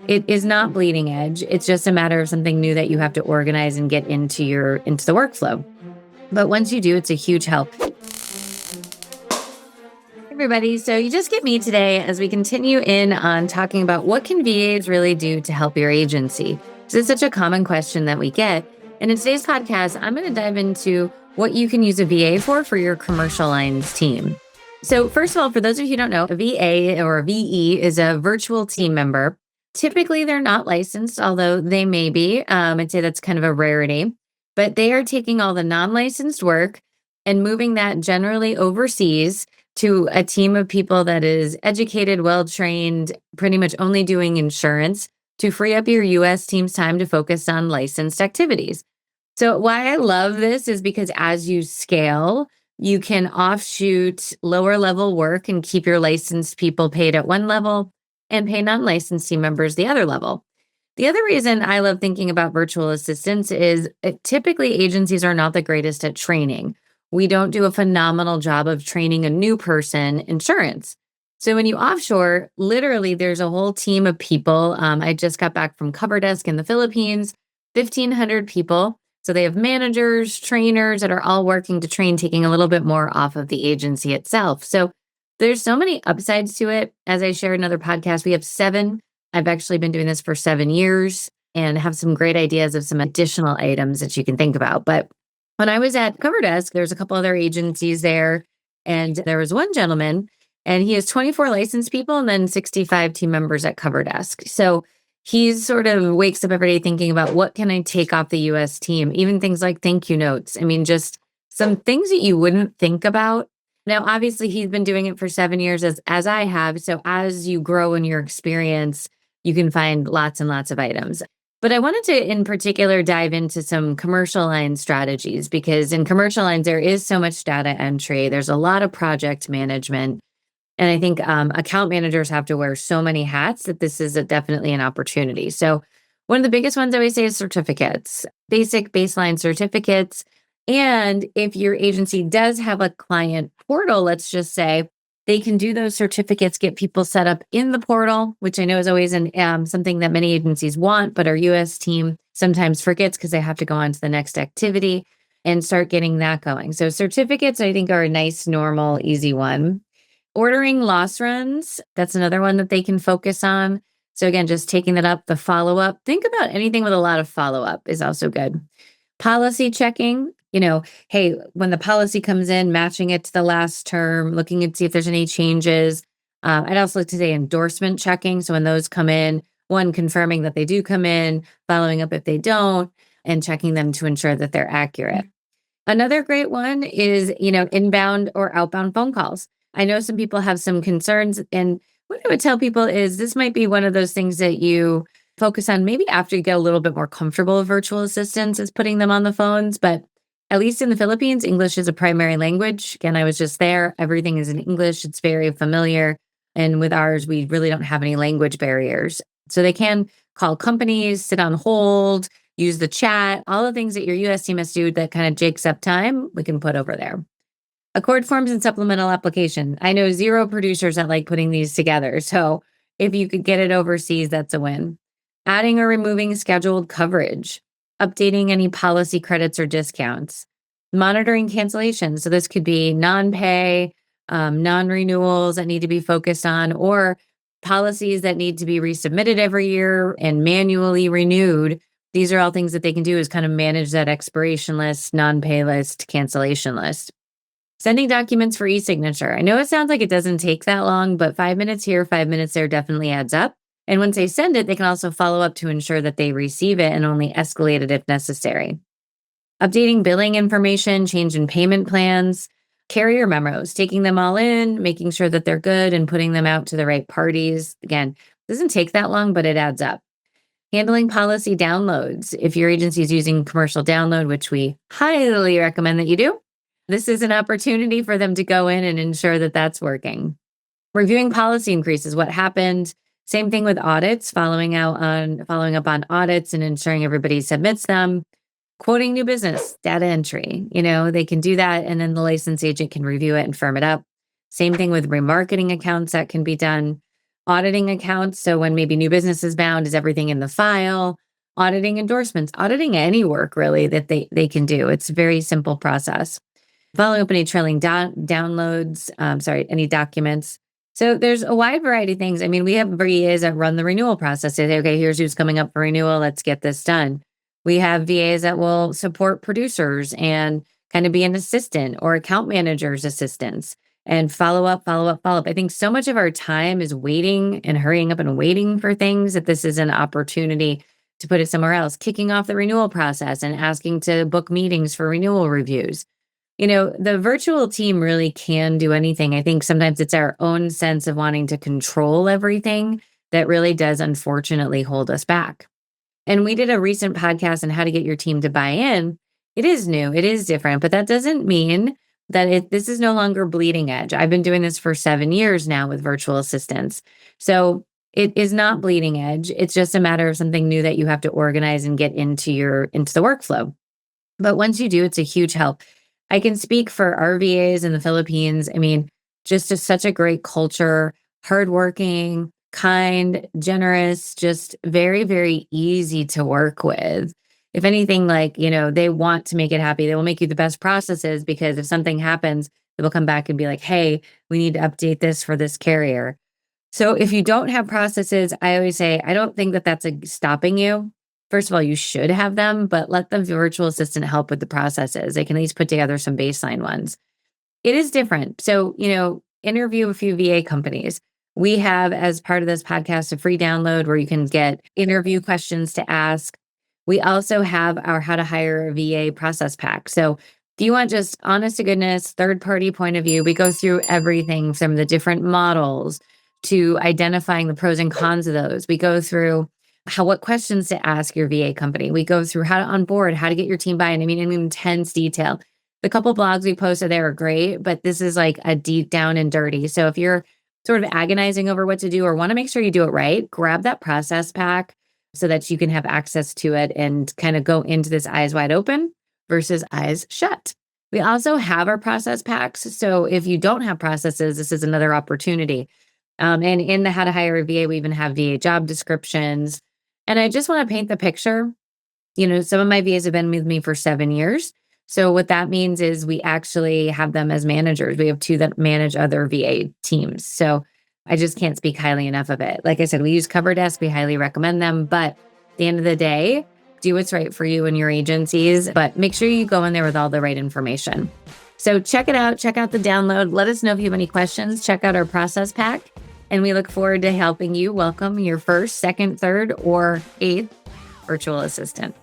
It is not bleeding edge. It's just a matter of something new that you have to organize and get into the workflow. But once you do, it's a huge help. Everybody, so you just get me today as we continue in on talking about what can VAs really do to help your agency. So it's such a common question that we get. And in today's podcast, I'm going to dive into what you can use a VA for your commercial lines team. So first of all, for those of you who don't know, a VA or a VE is a virtual team member. Typically, they're not licensed, although they may be. I'd say that's kind of a rarity. But they are taking all the non-licensed work and moving that generally overseas to a team of people that is educated, well-trained, pretty much only doing insurance to free up your US team's time to focus on licensed activities. So why I love this is because as you scale, you can offshoot lower level work and keep your licensed people paid at one level and pay non-licensed team members the other level. The other reason I love thinking about virtual assistants is typically agencies are not the greatest at training. We don't do a phenomenal job of training a new person insurance. So when you offshore, literally there's a whole team of people. I just got back from Cover Desk in the Philippines, 1,500 people. So they have managers, trainers that are all working to train, taking a little bit more off of the agency itself. So there's so many upsides to it. As I shared in other podcasts, we have 7. I've actually been doing this for 7 years and have some great ideas of some additional items that you can think about. But when I was at Cover Desk, there's a couple other agencies there, and there was one gentleman, and he has 24 licensed people and then 65 team members at Cover Desk. So he sort of wakes up every day thinking about what can I take off the US team, even things like thank you notes. I mean, just some things that you wouldn't think about. Now, obviously, he's been doing it for 7 years as I have. So as you grow in your experience, you can find lots and lots of items. But I wanted to, in particular, dive into some commercial line strategies because in commercial lines, there is so much data entry. There's a lot of project management. And I think account managers have to wear so many hats that this is definitely an opportunity. So one of the biggest ones I always say is certificates, basic baseline certificates. And if your agency does have a client portal, let's just say, they can do those certificates, get people set up in the portal, which I know is always something that many agencies want, but our US team sometimes forgets because they have to go on to the next activity and start getting that going. So certificates, I think, are a nice, normal, easy one. Ordering loss runs, that's another one that they can focus on. So again, just taking that up, the follow-up. Think about anything with a lot of follow-up is also good. Policy checking, hey, when the policy comes in, matching it to the last term, looking and see if there's any changes. I'd also like to say endorsement checking. So when those come in, one, confirming that they do come in, following up if they don't, and checking them to ensure that they're accurate. Another great one is, inbound or outbound phone calls. I know some people have some concerns, and what I would tell people is this might be one of those things that you focus on maybe after you get a little bit more comfortable with virtual assistants is putting them on the phones. But at least in the Philippines, English is a primary language. Again, I was just there. Everything is in English. It's very familiar. And with ours, we really don't have any language barriers. So they can call companies, sit on hold, use the chat, all the things that your US team has to do that kind of jakes up time, we can put over there. Accord forms and supplemental application. I know 0 producers that like putting these together. So if you could get it overseas, that's a win. Adding or removing scheduled coverage, updating any policy credits or discounts, monitoring cancellations. So this could be non-pay, non-renewals that need to be focused on, or policies that need to be resubmitted every year and manually renewed. These are all things that they can do is kind of manage that expiration list, non-pay list, cancellation list. Sending documents for e-signature. I know it sounds like it doesn't take that long, but 5 minutes here, 5 minutes there definitely adds up. And once they send it, they can also follow up to ensure that they receive it and only escalate it if necessary. Updating billing information, change in payment plans, carrier memos, taking them all in, making sure that they're good and putting them out to the right parties. Again, it doesn't take that long, but it adds up. Handling policy downloads. If your agency is using commercial download, which we highly recommend that you do, this is an opportunity for them to go in and ensure that that's working. Reviewing policy increases, what happened. Same thing with audits, following up on audits and ensuring everybody submits them. Quoting new business, data entry, they can do that. And then the license agent can review it and firm it up. Same thing with remarketing accounts that can be done. auditing accounts. So when maybe new business is bound, is everything in the file? Auditing endorsements, auditing any work really that they can do. It's a very simple process. Following up any trailing downloads, any documents. So there's a wide variety of things. I mean, we have VAs that run the renewal process. They say, okay, here's who's coming up for renewal. Let's get this done. We have VAs that will support producers and kind of be an assistant or account manager's assistants and follow up, follow up, follow up. I think so much of our time is waiting and hurrying up and waiting for things that this is an opportunity to put it somewhere else, kicking off the renewal process and asking to book meetings for renewal reviews. The virtual team really can do anything. I think sometimes it's our own sense of wanting to control everything that really does unfortunately hold us back. And we did a recent podcast on how to get your team to buy in. It is new, it is different, but that doesn't mean that this is no longer bleeding edge. I've been doing this for 7 years now with virtual assistants. So it is not bleeding edge. It's just a matter of something new that you have to organize and get into the workflow. But once you do, it's a huge help. I can speak for our VAs in the Philippines. I mean, such a great culture, hardworking, kind, generous, just very, very easy to work with. If anything, they want to make it happy. They will make you the best processes because if something happens, they will come back and be like, hey, we need to update this for this carrier. So if you don't have processes, I always say, I don't think that that's stopping you. First of all, you should have them, but let the virtual assistant help with the processes. They can at least put together some baseline ones. It is different. So, interview a few VA companies. We have, as part of this podcast, a free download where you can get interview questions to ask. We also have our How to Hire a VA process pack. So if you want just honest to goodness, third-party point of view, we go through everything from the different models to identifying the pros and cons of those. We go through what questions to ask your VA company. We go through how to onboard, how to get your team buy-in. I mean, in intense detail. The couple blogs we posted there are great, but this is like a deep down and dirty. So if you're sort of agonizing over what to do or want to make sure you do it right, grab that process pack so that you can have access to it and kind of go into this eyes wide open versus eyes shut. We also have our process packs. So if you don't have processes, this is another opportunity. And in the How to Hire a VA, we even have VA job descriptions. And I just want to paint the picture. Some of my VAs have been with me for 7 years. So what that means is we actually have them as managers. We have 2 that manage other VA teams. So I just can't speak highly enough of it. Like I said, we use CoverDesk. We highly recommend them. But at the end of the day, do what's right for you and your agencies. But make sure you go in there with all the right information. So check it out. Check out the download. Let us know if you have any questions. Check out our process pack. And we look forward to helping you welcome your first, second, third, or eighth virtual assistant.